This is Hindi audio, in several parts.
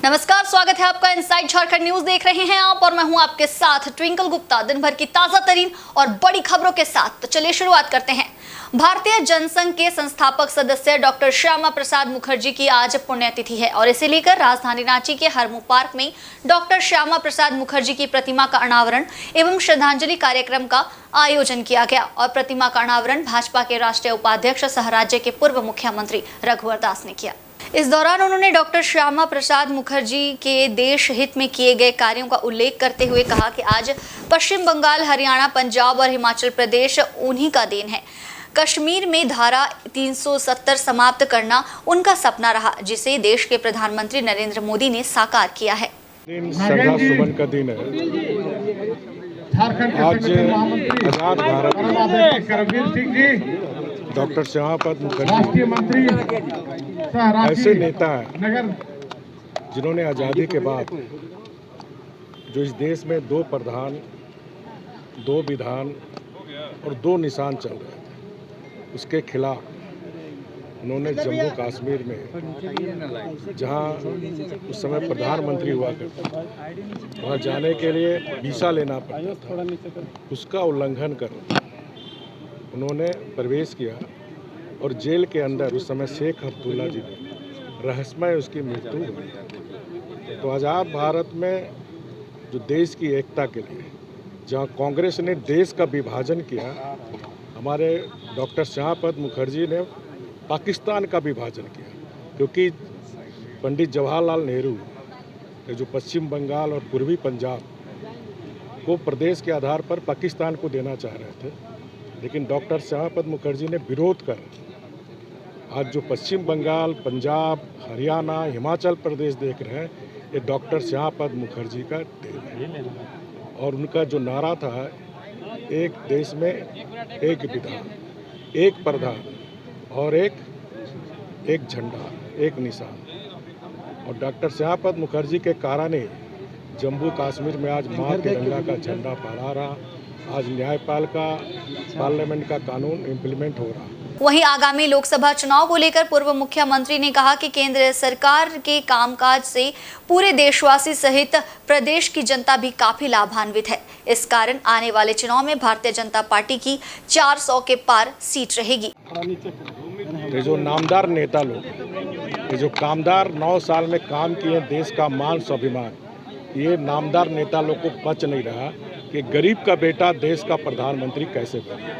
नमस्कार, स्वागत है आपका इनसाइड झारखंड न्यूज देख रहे हैं आप और मैं हूं आपके साथ ट्विंकल गुप्ता। दिन भर की ताजा तरीन और बड़ी खबरों के साथ तो चलिए शुरुआत करते हैं। भारतीय जनसंघ के संस्थापक सदस्य डॉक्टर श्यामा प्रसाद मुखर्जी की आज पुण्यतिथि है और इसे लेकर राजधानी रांची के हरमू पार्क में डॉक्टर श्यामा प्रसाद मुखर्जी की प्रतिमा का अनावरण एवं श्रद्धांजलि कार्यक्रम का आयोजन किया गया और प्रतिमा का अनावरण भाजपा के राष्ट्रीय उपाध्यक्ष सह राज्य के पूर्व मुख्यमंत्री रघुवर दास ने किया। इस दौरान उन्होंने डॉक्टर श्यामा प्रसाद मुखर्जी के देश हित में किए गए कार्यों का उल्लेख करते हुए कहा कि आज पश्चिम बंगाल, हरियाणा, पंजाब और हिमाचल प्रदेश उन्हीं का देन है। कश्मीर में धारा 370 समाप्त करना उनका सपना रहा, जिसे देश के प्रधानमंत्री नरेंद्र मोदी ने साकार किया है। श्रद्धा सुमन का दिन है। आज आजाद भारत डॉक्टर श्यामा प्रसाद मुखर्जी ऐसे नेता हैं जिन्होंने आज़ादी के बाद जो इस देश में 2 प्रधान, 2 विधान और 2 निशान चल रहे थे, उसके खिलाफ उन्होंने जम्मू कश्मीर में, जहां उस समय प्रधानमंत्री हुआ करते थे, वहां जाने के लिए वीज़ा लेना पड़ता था, उसका उल्लंघन कर उन्होंने प्रवेश किया और जेल के अंदर उस समय शेख अब्दुल्ला जी ने रहस्यमय उसकी मृत्यु हुई। तो आज़ाद भारत में जो देश की एकता के लिए जहां कांग्रेस ने देश का विभाजन किया, हमारे डॉक्टर श्यामा प्रसाद मुखर्जी ने पाकिस्तान का विभाजन किया, क्योंकि पंडित जवाहरलाल नेहरू जो पश्चिम बंगाल और पूर्वी पंजाब को प्रदेश के आधार पर पाकिस्तान को देना चाह रहे थे, लेकिन डॉक्टर श्यामा प्रसाद मुखर्जी ने विरोध कर आज जो पश्चिम बंगाल, पंजाब, हरियाणा, हिमाचल प्रदेश देख रहे हैं, ये डॉक्टर श्यामा प्रसाद मुखर्जी का देन है। और उनका जो नारा था, एक देश में एक विधान, एक प्रधान और एक झंडा, एक निशान। और डॉक्टर श्यामा प्रसाद मुखर्जी के कारण ही जम्मू कश्मीर में आज माँ तिरंगा का झंडा फहरा रहा, आज न्यायपालिका पार्लियामेंट का कानून इम्प्लीमेंट हो रहा। वहीं आगामी लोकसभा चुनाव को लेकर पूर्व मुख्यमंत्री ने कहा कि केंद्र सरकार के कामकाज से पूरे देशवासी सहित प्रदेश की जनता भी काफी लाभान्वित है। इस कारण आने वाले चुनाव में भारतीय जनता पार्टी की 400 के पार सीट रहेगी। ये जो नामदार नेता लोग, ये जो कामदार 9 साल में काम किए, देश का मान स्वाभिमान, ये नामदार नेता लोग को पच नहीं रहा कि गरीब का बेटा देश का प्रधानमंत्री कैसे बने।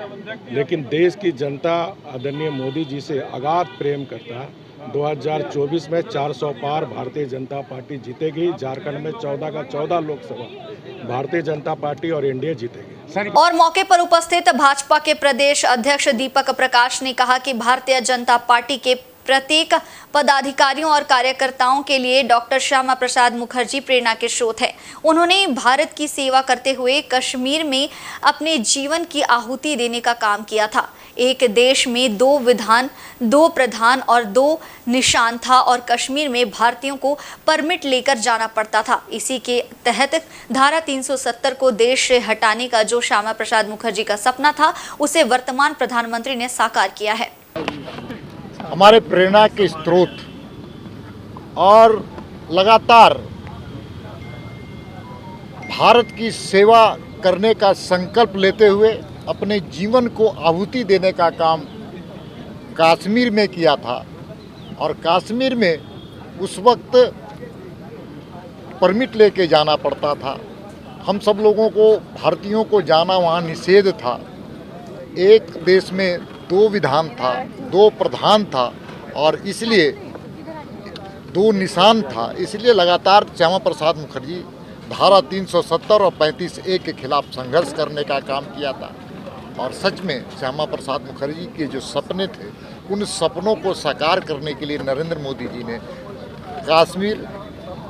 लेकिन देश की जनता आदरणीय मोदी जी से अगाध प्रेम करता है। 2024 में 400 पार भारतीय जनता पार्टी जीतेगी। झारखंड में 14 का 14 लोकसभा भारतीय जनता पार्टी और एनडीए जीतेगी। और मौके पर उपस्थित भाजपा के प्रदेश अध्यक्ष दीपक प्रकाश ने कहा कि भारतीय जनता पार्टी के प्रत्येक पदाधिकारियों और कार्यकर्ताओं के लिए डॉक्टर श्यामा प्रसाद मुखर्जी प्रेरणा के स्रोत हैं। उन्होंने भारत की सेवा करते हुए कश्मीर में अपने जीवन की आहुति देने का काम किया था। एक देश में 2 विधान, 2 प्रधान और 2 निशान था और कश्मीर में भारतीयों को परमिट लेकर जाना पड़ता था। इसी के तहत धारा 370 को देश से हटाने का जो श्यामा प्रसाद मुखर्जी का सपना था, उसे वर्तमान प्रधानमंत्री ने साकार किया है। हमारे प्रेरणा के स्रोत और लगातार भारत की सेवा करने का संकल्प लेते हुए अपने जीवन को आहुति देने का काम कश्मीर में किया था। और कश्मीर में उस वक्त परमिट लेके जाना पड़ता था। हम सब लोगों को, भारतीयों को जाना वहाँ निषेध था। एक देश में 2 विधान था, 2 प्रधान था और इसलिए 2 निशान था। इसलिए लगातार श्यामा प्रसाद मुखर्जी धारा 370 और 35A के खिलाफ संघर्ष करने का काम किया था। और सच में श्यामा प्रसाद मुखर्जी के जो सपने थे, उन सपनों को साकार करने के लिए नरेंद्र मोदी जी ने कश्मीर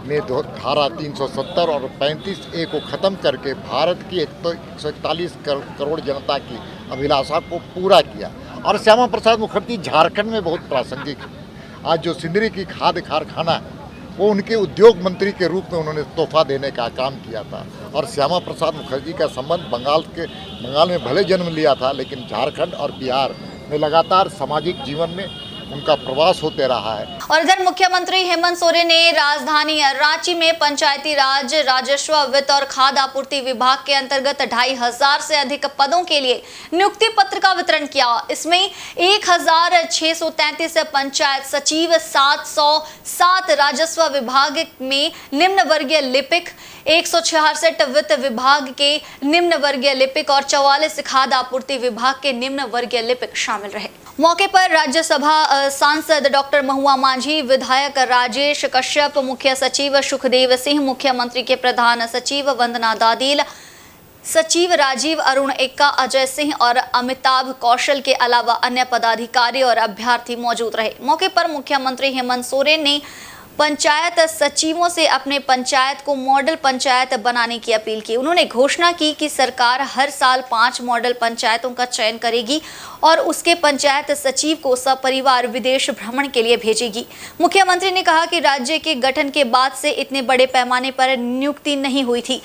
में धारा 370 और 35A को ख़त्म करके भारत की 141 करोड़ जनता की अभिलाषा को पूरा किया। और श्यामा प्रसाद मुखर्जी झारखंड में बहुत प्रासंगिक है। आज जो सिंदरी की खाद कारखाना है, वो उनके उद्योग मंत्री के रूप में उन्होंने तोहफा देने का काम किया था। और श्यामा प्रसाद मुखर्जी का संबंध बंगाल में भले जन्म लिया था, लेकिन झारखंड और बिहार में लगातार सामाजिक जीवन में उनका प्रवास होते रहा है। और इधर मुख्यमंत्री हेमंत सोरेन ने राजधानी रांची में पंचायती राज, राजस्व, वित्त और खाद्य आपूर्ति विभाग के अंतर्गत 2500 से अधिक पदों के लिए नियुक्ति पत्र का वितरण किया। इसमें 1633 पंचायत सचिव, 707 राजस्व विभाग में निम्न वर्गीय लिपिक, 166 वित्त विभाग के निम्न वर्गीय लिपिक और 44 खाद्य आपूर्ति विभाग के निम्न वर्गीय लिपिक शामिल रहे। मौके पर राज्यसभा सांसद डॉक्टर महुआ माझी, विधायक राजेश कश्यप, मुख्य सचिव सुखदेव सिंह, मुख्यमंत्री के प्रधान सचिव वंदना दादील, सचिव राजीव अरुण एक्का, अजय सिंह और अमिताभ कौशल के अलावा अन्य पदाधिकारी और अभ्यर्थी मौजूद रहे। मौके पर मुख्यमंत्री हेमंत सोरेन ने पंचायत सचिवों से अपने पंचायत को मॉडल पंचायत बनाने की अपील की। उन्होंने घोषणा की कि सरकार हर साल 5 मॉडल पंचायतों का चयन करेगी और उसके पंचायत सचिव को सपरिवार विदेश भ्रमण के लिए भेजेगी। मुख्यमंत्री ने कहा कि राज्य के गठन के बाद से इतने बड़े पैमाने पर नियुक्ति नहीं हुई थी।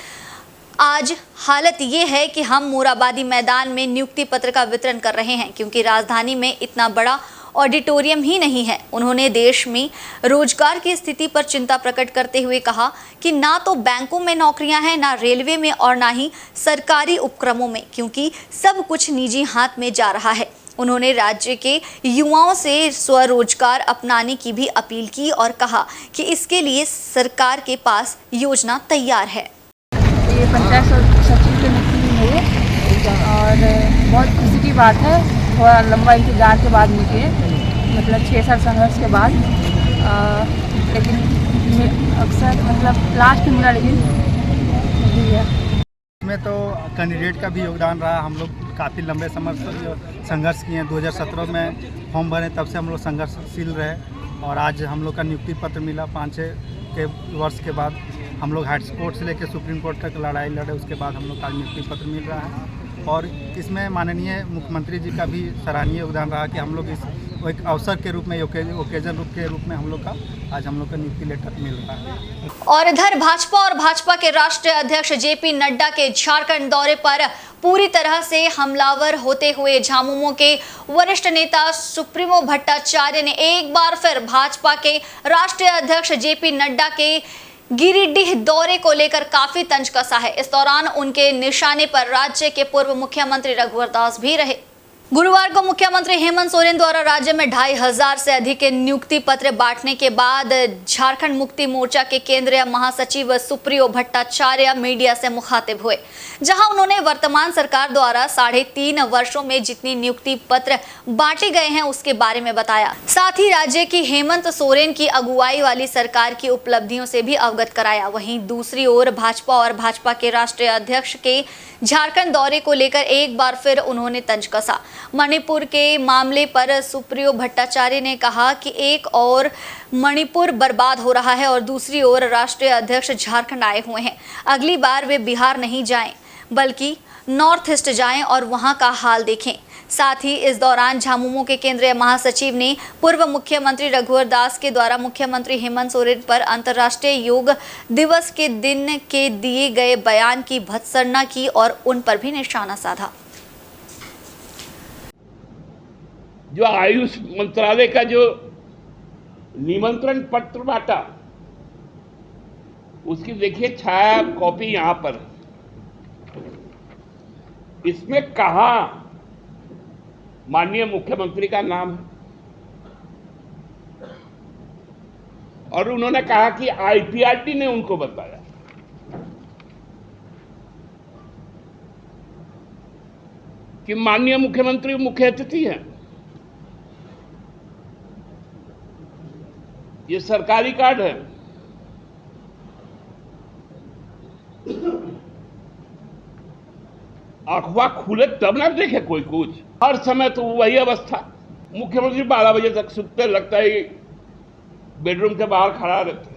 आज हालत ये है कि हम मोराबादी मैदान में नियुक्ति पत्र का वितरण कर रहे हैं, क्योंकि राजधानी में इतना बड़ा ऑडिटोरियम ही नहीं है। उन्होंने देश में रोजगार की स्थिति पर चिंता प्रकट करते हुए कहा कि ना तो बैंकों में नौकरियां हैं, ना रेलवे में और ना ही सरकारी उपक्रमों में, क्योंकि सब कुछ निजी हाथ में जा रहा है। उन्होंने राज्य के युवाओं से स्वरोजगार अपनाने की भी अपील की और कहा कि इसके लिए सरकार के पास योजना तैयार है। ये पंचायत सचिव की नियुक्ति हुई है और बहुत खुशी की बात है। थोड़ा लंबा इंतजार के बाद मुझे, मतलब 6 साल संघर्ष के बाद, लेकिन अक्सर मतलब लास्ट में मिला, लेकिन इसमें तो कैंडिडेट का भी योगदान रहा। हम लोग काफ़ी लंबे समय से संघर्ष किए हैं। 2017 में फॉर्म भरे, तब से हम लोग संघर्षशील रहे और आज हम लोग का नियुक्ति पत्र मिला। 5-6 के वर्ष के बाद हम लोग हाई कोर्ट से लेकर सुप्रीम कोर्ट तक लड़ाई लड़े, उसके बाद हम लोग का नियुक्ति पत्र मिल रहा है। और इसमें माननीय मुख्यमंत्री जी का भी सराहनीय योगदान रहा कि हम लोग इस एक अवसर के रूप में, ओकेजन रूप के रूप में हम लोग का आज हम लोग का नियुक्ति लेटर मिल रहा है। और इधर भाजपा और भाजपा के राष्ट्रीय अध्यक्ष जेपी नड्डा के झारखंड दौरे पर पूरी तरह से हमलावर होते हुए झामुमो के वरिष्ठ नेता सुप्रीमो भट्टाचार्य ने एक बार फिर भाजपा के राष्ट्रीय अध्यक्ष जेपी नड्डा के गिरिडीह दौरे को लेकर काफी तंज कसा है। इस दौरान उनके निशाने पर राज्य के पूर्व मुख्यमंत्री रघुवर दास भी रहे। गुरुवार को मुख्यमंत्री हेमंत सोरेन द्वारा राज्य में 2500 से अधिक के नियुक्ति पत्र बांटने के बाद झारखंड मुक्ति मोर्चा के केंद्रीय महासचिव सुप्रियो भट्टाचार्य मीडिया से मुखातिब हुए, जहां उन्होंने वर्तमान सरकार द्वारा 3.5 वर्षों में जितनी नियुक्ति पत्र बांटे गए हैं उसके बारे में बताया। साथ ही राज्य की हेमंत सोरेन की अगुवाई वाली सरकार की उपलब्धियों से भी अवगत कराया। वहीं दूसरी ओर भाजपा और भाजपा के राष्ट्रीय अध्यक्ष के झारखंड दौरे को लेकर एक बार फिर उन्होंने तंज कसा। मणिपुर के मामले पर सुप्रियो भट्टाचार्य ने कहा कि एक और मणिपुर बर्बाद हो रहा है और दूसरी ओर राष्ट्रीय अध्यक्ष झारखंड आए हुए हैं। अगली बार वे बिहार नहीं जाएं, बल्कि नॉर्थ ईस्ट जाएं और वहां का हाल देखें। साथ ही इस दौरान झामुमो के केंद्रीय महासचिव ने पूर्व मुख्यमंत्री रघुवर दास के द्वारा मुख्यमंत्री हेमंत सोरेन पर अंतर्राष्ट्रीय योग दिवस के दिन के दिए गए बयान की भत्सना की और उन पर भी निशाना साधा। जो आयुष मंत्रालय का जो निमंत्रण पत्र बांटा, उसकी देखिए छाया कॉपी यहां पर। इसमें कहा माननीय मुख्यमंत्री का नाम है और उन्होंने कहा कि आईपीआरटी ने उनको बताया। कि माननीय मुख्यमंत्री मुख्य अतिथि हैं। ये सरकारी कार्ड है। अखबार खुले तब ना देखे कोई कुछ। हर समय तो वही अवस्था। मुख्यमंत्री 12 बजे तक सुतते, लगता है बेडरूम के बाहर खड़ा रहते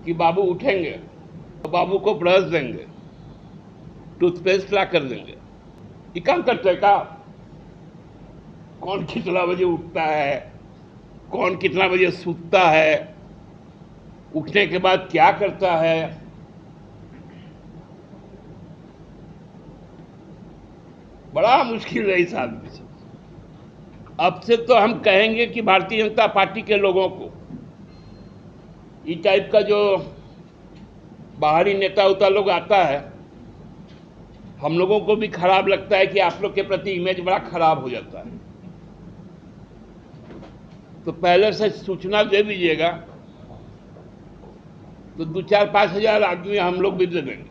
कि बाबू उठेंगे, बाबू को ब्रश देंगे, टूथपेस्ट ला कर देंगे। ये काम करते का? कौन कितना बजे उठता है, कौन कितना बजे सूतता है, उठने के बाद क्या करता है। बड़ा मुश्किल है इस आदमी से। अब से तो हम कहेंगे कि भारतीय जनता पार्टी के लोगों को इस टाइप का जो बाहरी नेता उता लोग आता है, हम लोगों को भी खराब लगता है कि आप लोग के प्रति इमेज बड़ा खराब हो जाता है। तो पहले से सूचना दे दीजिएगा तो 2-4-5 हजार आदमी हम लोग भी दे देंगे।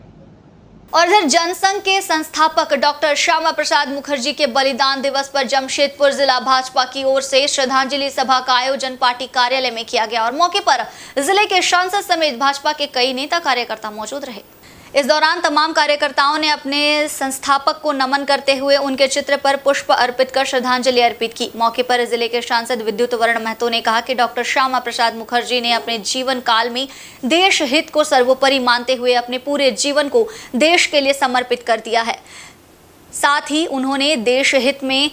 और इधर जनसंघ के संस्थापक डॉक्टर श्यामा प्रसाद मुखर्जी के बलिदान दिवस पर जमशेदपुर जिला भाजपा की ओर से श्रद्धांजलि सभा का आयोजन पार्टी कार्यालय में किया गया और मौके पर जिले के सांसद समेत भाजपा के कई नेता कार्यकर्ता मौजूद रहे। इस दौरान तमाम कार्यकर्ताओं ने अपने संस्थापक को नमन करते हुए उनके चित्र पर पुष्प अर्पित कर श्रद्धांजलि अर्पित की। मौके पर जिले के सांसद विद्युत वरण महतो ने कहा कि डॉक्टर श्यामा प्रसाद मुखर्जी ने अपने जीवन काल में देश हित को सर्वोपरि मानते हुए अपने पूरे जीवन को देश के लिए समर्पित कर दिया है। साथ ही उन्होंने देश हित में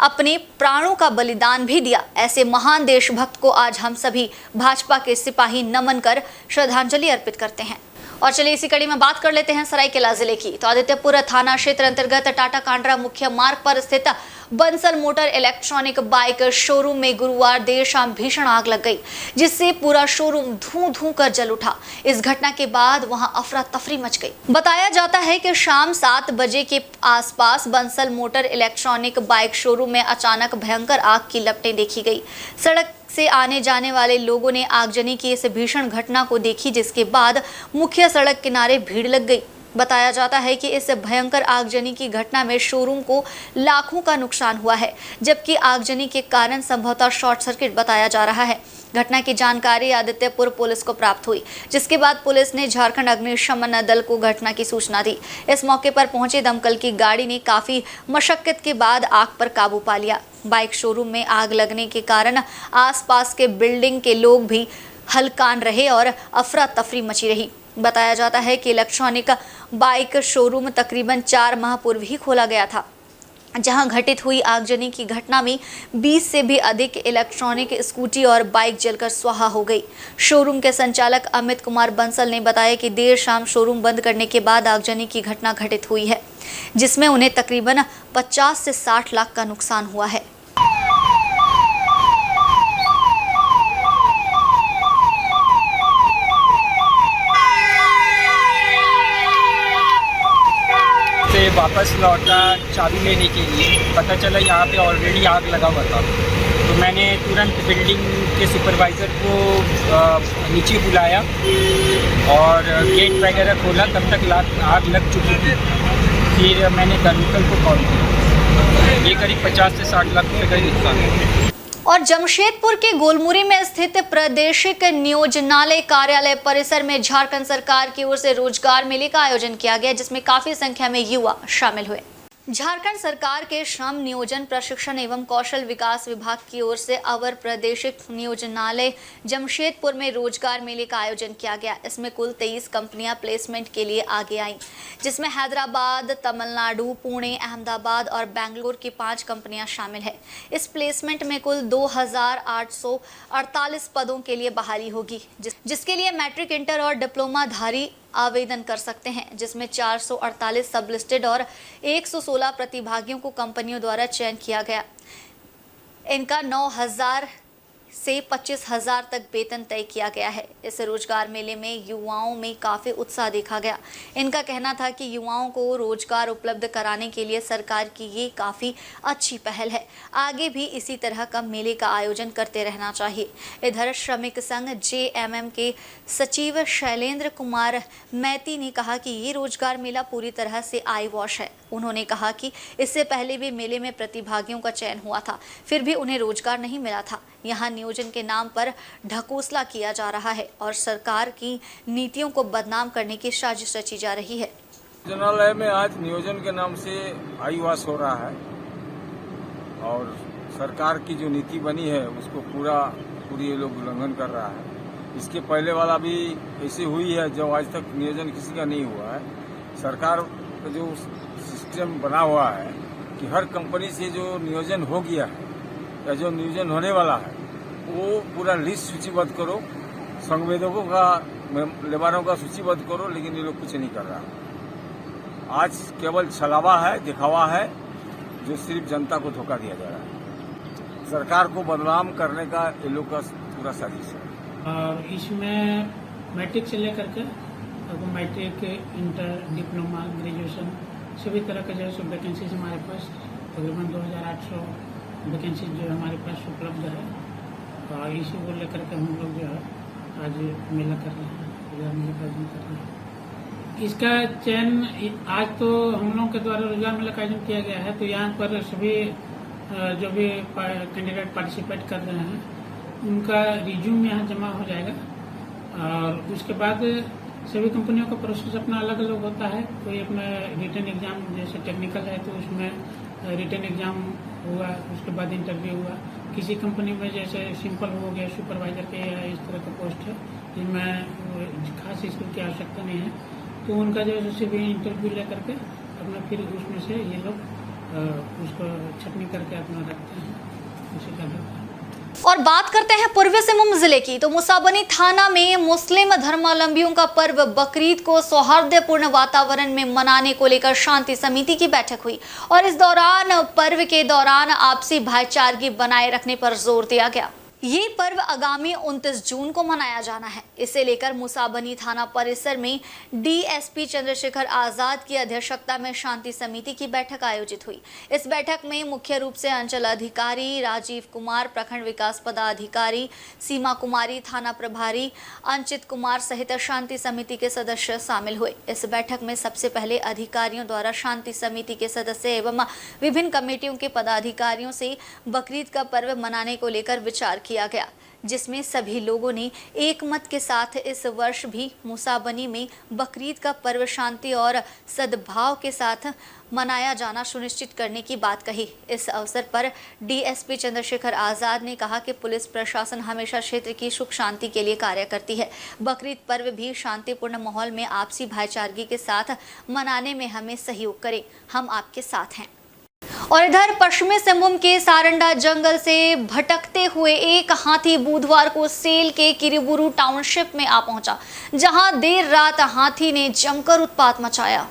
अपने प्राणों का बलिदान भी दिया। ऐसे महान देशभक्त को आज हम सभी भाजपा के सिपाही नमन कर श्रद्धांजलि अर्पित करते हैं। और चलिए इसी कड़ी में बात कर लेते हैं सरायकेला जिले की। तो आदित्यपुर थाना क्षेत्र अंतर्गत टाटा कांड्रा मुख्य मार्ग पर स्थित Bansal motor electronic bike showroom में गुरुवार देर शाम भीषण आग लग गई, जिससे पूरा शोरूम धूं धूं कर जल उठा। इस घटना के बाद वहां अफरा तफरी मच गई। बताया जाता है कि शाम 7 बजे के आसपास Bansal motor electronic bike showroom में अचानक भयंकर आग की लपटें देखी गई। सड़क से आने जाने वाले लोगों ने आगजनी की इस भीषण घटना को देखी, जिसके बाद मुख्य सड़क किनारे भीड़ लग गई। बताया जाता है कि इस भयंकर आगजनी की घटना में शोरूम को लाखों का नुकसान हुआ है, जबकि आगजनी के कारण संभवतः शॉर्ट सर्किट बताया जा रहा है। घटना की जानकारी आदित्यपुर पुलिस को प्राप्त हुई, जिसके बाद पुलिस ने झारखंड अग्निशमन दल को घटना की सूचना दी। इस मौके पर पहुंचे दमकल की गाड़ी ने काफी मशक्कत के बाद आग पर काबू पा लिया। बाइक शोरूम में आग लगने के कारण आसपास के बिल्डिंग के लोग भी हलकान रहे और अफरा तफरी मची रही। बताया जाता है कि इलेक्ट्रॉनिक बाइक शोरूम तकरीबन 4 माह पूर्व ही खोला गया था, जहां घटित हुई आगजनी की घटना में 20 से भी अधिक इलेक्ट्रॉनिक स्कूटी और बाइक जलकर स्वाहा हो गई। शोरूम के संचालक अमित कुमार बंसल ने बताया कि देर शाम शोरूम बंद करने के बाद आगजनी की घटना घटित हुई है, जिसमें उन्हें तकरीबन 50 से 60 लाख का नुकसान हुआ है। से वापस लौटा चाबी लेने के लिए, पता चला यहाँ पे ऑलरेडी आग लगा हुआ था। तो मैंने तुरंत बिल्डिंग के सुपरवाइज़र को नीचे बुलाया और गेट वगैरह खोला, तब तक आग लग चुकी थी। फिर मैंने दमकल को कॉल किया। ये करीब 50 से 60 लाख रुपये का नुकसान है। और जमशेदपुर के गोलमुरी में स्थित प्रादेशिक नियोजनालय कार्यालय परिसर में झारखंड सरकार की ओर से रोजगार मेले का आयोजन किया गया, जिसमें काफी संख्या में युवा शामिल हुए। झारखंड सरकार के श्रम नियोजन प्रशिक्षण एवं कौशल विकास विभाग की ओर से अवर प्रादेशिक नियोजनालय जमशेदपुर में रोजगार मेले का आयोजन किया गया। इसमें कुल 23 कंपनियां प्लेसमेंट के लिए आगे आईं, जिसमें हैदराबाद, तमिलनाडु, पुणे, अहमदाबाद और बेंगलुरु की 5 कंपनियां शामिल है। इस प्लेसमेंट में कुल 2848 पदों के लिए बहाली होगी, जिसके लिए मैट्रिक, इंटर और डिप्लोमाधारी आवेदन कर सकते हैं, जिसमें 448 सब लिस्टेड और 116 प्रतिभागियों को कंपनियों द्वारा चयन किया गया। इनका 9,000 से 25,000 तक वेतन तय किया गया है। इस रोजगार मेले में युवाओं में काफ़ी उत्साह देखा गया। इनका कहना था कि युवाओं को रोजगार उपलब्ध कराने के लिए सरकार की ये काफ़ी अच्छी पहल है। आगे भी इसी तरह का मेले का आयोजन करते रहना चाहिए। इधर श्रमिक संघ JMM के सचिव शैलेंद्र कुमार मैती ने कहा कि ये रोजगार मेला पूरी तरह से आई वॉश है। उन्होंने कहा कि इससे पहले भी मेले में प्रतिभागियों का चयन हुआ था, फिर भी उन्हें रोजगार नहीं मिला था। यहाँ नियोजन के नाम पर ढकोसला किया जा रहा है और सरकार की नीतियों को बदनाम करने की साजिश रची जा रही है। नियोजनालय में आज नियोजन के नाम से आईवास हो रहा है और सरकार की जो नीति बनी है उसको पूरी ये लोग उल्लंघन कर रहा है। इसके पहले वाला भी ऐसी हुई है जब आज तक नियोजन किसी का नहीं हुआ है। सरकार का जो सिस्टम बना हुआ है कि हर कंपनी से जो नियोजन हो गया है या जो नियोजन होने वाला है वो पूरा लिस्ट सूचीबद्ध करो, संवेदकों का, लेबारों का सूचीबद्ध करो, लेकिन ये लोग कुछ नहीं कर रहा। आज केवल छलावा है, दिखावा है, जो सिर्फ जनता को धोखा दिया जा रहा है। सरकार को बदनाम करने का ये लोग का पूरा साजिश है। और इसमें मैट्रिक से लेकर के मैट्रिक, इंटर, डिप्लोमा, ग्रेजुएशन सभी तरह के जो है वैकेंसीज हमारे पास तकरीबन 2800 वैकेंसीज जो है हमारे पास उपलब्ध है। और इसी को लेकर के हम लोग जो है आज मेला कर रहे हैं, रोजगार मेला का आयोजन कर रहे हैं। इसका चयन आज तो हम लोगों के द्वारा रोजगार मेला का आयोजन किया गया है, तो यहाँ पर सभी जो भी कैंडिडेट पार्टिसिपेट कर रहे हैं उनका रिज्यूम यहाँ जमा हो जाएगा। और उसके बाद सभी कंपनियों का प्रोसेस अपना अलग अलग होता है। कोई अपना रिटन एग्जाम, जैसे टेक्निकल है तो उसमें रिटन एग्जाम हुआ, उसके बाद इंटरव्यू हुआ। किसी कंपनी में जैसे सिंपल हो गया, सुपरवाइजर के या इस तरह का पोस्ट है जिनमें खास स्किल की आवश्यकता नहीं है, तो उनका जो है भी इंटरव्यू लेकर के अपना फिर उसमें से ये लोग उसको छटनी करके अपना रखते हैं, उसी का है। और बात करते हैं पूर्वी सिंहभूम जिले की, तो मुसाबनी थाना में मुस्लिम धर्मावलंबियों का पर्व बकरीद को सौहार्दपूर्ण वातावरण में मनाने को लेकर शांति समिति की बैठक हुई और इस दौरान पर्व के दौरान आपसी भाईचारगी बनाए रखने पर जोर दिया गया। ये पर्व आगामी 29 जून को मनाया जाना है। इसे लेकर मुसाबनी थाना परिसर में डीएसपी चंद्रशेखर आजाद की अध्यक्षता में शांति समिति की बैठक आयोजित हुई। इस बैठक में मुख्य रूप से अंचल अधिकारी राजीव कुमार, प्रखंड विकास पदाधिकारी सीमा कुमारी, थाना प्रभारी अंचित कुमार सहित शांति समिति के सदस्य शामिल हुए। इस बैठक में सबसे पहले अधिकारियों द्वारा शांति समिति के सदस्य एवं विभिन्न कमेटियों के पदाधिकारियों से बकरीद का पर्व मनाने को लेकर विचार किया गया, जिसमें सभी लोगों ने एक मत के साथ इस वर्ष भी मुसाबनी में बकरीद का पर्व शांति और सद्भाव के साथ मनाया जाना सुनिश्चित करने की बात कही। इस अवसर पर डीएसपी चंद्रशेखर आजाद ने कहा कि पुलिस प्रशासन हमेशा क्षेत्र की सुख शांति के लिए कार्य करती है। बकरीद पर्व भी शांतिपूर्ण माहौल में आपसी भाईचारगी के साथ मनाने में हमें सहयोग करें, हम आपके साथ हैं। और इधर पश्चिमी सिंहभूम के सारंडा जंगल से भटकते हुए एक हाथी बुधवार को सेल के किरीबुरू टाउनशिप में आ पहुंचा, जहां देर रात हाथी ने जमकर उत्पात मचाया।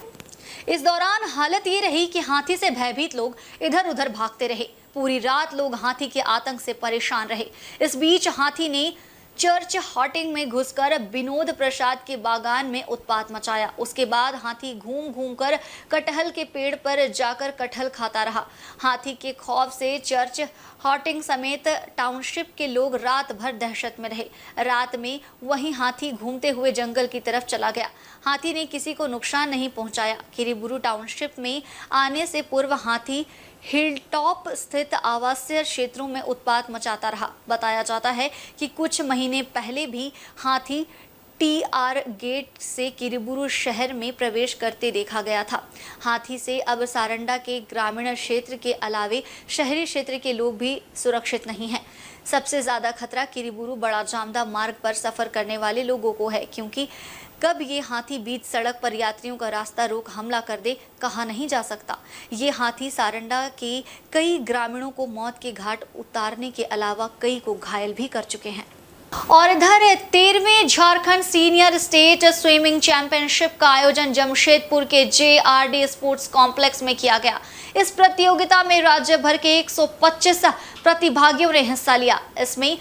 इस दौरान हालत ये रही कि हाथी से भयभीत लोग इधर उधर भागते रहे। पूरी रात लोग हाथी के आतंक से परेशान रहे। इस बीच हाथी ने चर्च हॉटिंग में घुसकर विनोद प्रसाद के बागान में उत्पात मचाया। उसके बाद हाथी घूम घूम कर कटहल के पेड़ पर जाकर कटहल खाता रहा। हाथी के खौफ से चर्च हॉटिंग समेत टाउनशिप के लोग रात भर दहशत में रहे। रात में वहीं हाथी घूमते हुए जंगल की तरफ चला गया। हाथी ने किसी को नुकसान नहीं पहुंचाया। किरीबुरू टाउनशिप में आने से पूर्व हाथी हिलटॉप स्थित आवासीय क्षेत्रों में उत्पात मचाता रहा। बताया जाता है कि कुछ महीने पहले भी हाथी टीआर गेट से किरीबुरू शहर में प्रवेश करते देखा गया था। हाथी से अब सारंडा के ग्रामीण क्षेत्र के अलावे शहरी क्षेत्र के लोग भी सुरक्षित नहीं हैं। सबसे ज़्यादा खतरा किरीबुरू बड़ा जामदा मार्ग पर सफ़र करने वाले लोगों को है, क्योंकि कब ये हाथी बीच सड़क पर यात्रियों का रास्ता रोक हमला कर दे कहा नहीं जा सकता। ये हाथी सारंडा के कई ग्रामीणों को मौत के घाट उतारने के अलावा कई को घायल भी कर चुके हैं। और इधर 13वें Jharkhand senior state swimming championship का आयोजन जमशेदपुर के JRD स्पोर्ट्स कॉम्प्लेक्स में किया गया। इस प्रतियोगिता में राज्य भर के 125 प्रतिभागियों ने हिस्सा लिया। इसमें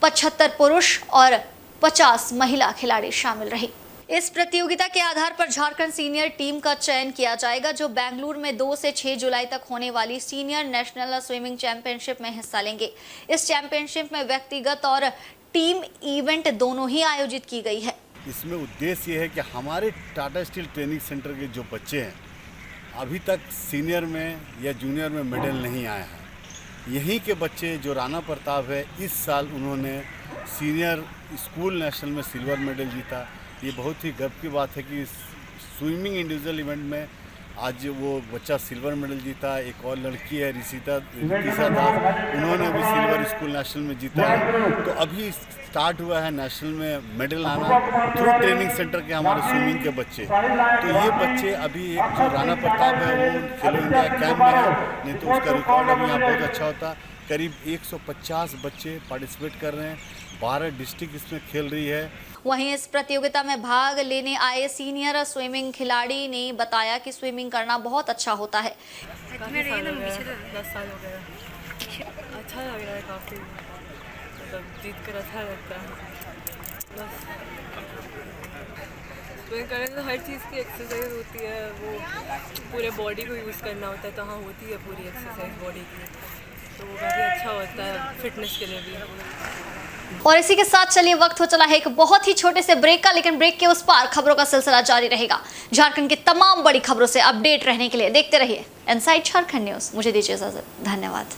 75 पुरुष और 50 महिला खिलाड़ी शामिल रही। इस प्रतियोगिता के आधार पर झारखंड सीनियर टीम का चयन किया जाएगा, जो बेंगलुरु में 2 से 6 जुलाई तक होने वाली सीनियर नेशनल स्विमिंग चैंपियनशिप में हिस्सा लेंगे। इस चैंपियनशिप में व्यक्तिगत और टीम इवेंट दोनों ही आयोजित की गई है। इसमें उद्देश्य ये है कि हमारे टाटा स्टील ट्रेनिंग सेंटर के जो बच्चे हैं अभी तक सीनियर में या जूनियर में मेडल नहीं आए हैं, यहीं के बच्चे जो राणा प्रताप है इस साल उन्होंने सीनियर स्कूल नेशनल में सिल्वर मेडल जीता। ये बहुत ही गर्व की बात है कि स्विमिंग इंडिविजुअल इवेंट में आज वो बच्चा सिल्वर मेडल जीता। एक और लड़की है ऋषिता दास, उन्होंने भी सिल्वर स्कूल नेशनल में जीता है। तो अभी स्टार्ट हुआ है नेशनल में मेडल आना थ्रू ट्रेनिंग सेंटर के हमारे स्विमिंग के बच्चे। तो ये बच्चे अभी एक जो राणा प्रताप है वो खेलो इंडिया कैंप में है, नहीं तो उसका रिकॉर्ड अभी यहाँ बहुत अच्छा होता। करीब 150 बच्चे पार्टिसिपेट कर रहे हैं, 12 डिस्ट्रिक्ट इसमें खेल रही है। वहीं इस प्रतियोगिता में भाग लेने आए सीनियर स्विमिंग खिलाड़ी ने बताया कि स्विमिंग करना बहुत अच्छा होता है। अच्छा लग रहा है काफ़ी, मतलब जीत कर अच्छा लगता है। बस स्विमिंग करने से हर चीज़ की एक्सरसाइज होती है, वो पूरे बॉडी को यूज़ करना होता है, तो हाँ होती है पूरी एक्सरसाइज बॉडी की, तो वो काफ़ी अच्छा होता है फिटनेस के लिए भी। और इसी के साथ चलिए वक्त हो चला है एक बहुत ही छोटे से ब्रेक का, लेकिन ब्रेक के उस पार खबरों का सिलसिला जारी रहेगा। झारखंड की तमाम बड़ी खबरों से अपडेट रहने के लिए देखते रहिए इनसाइड झारखंड न्यूज़। मुझे दीजिए इजाजत, धन्यवाद।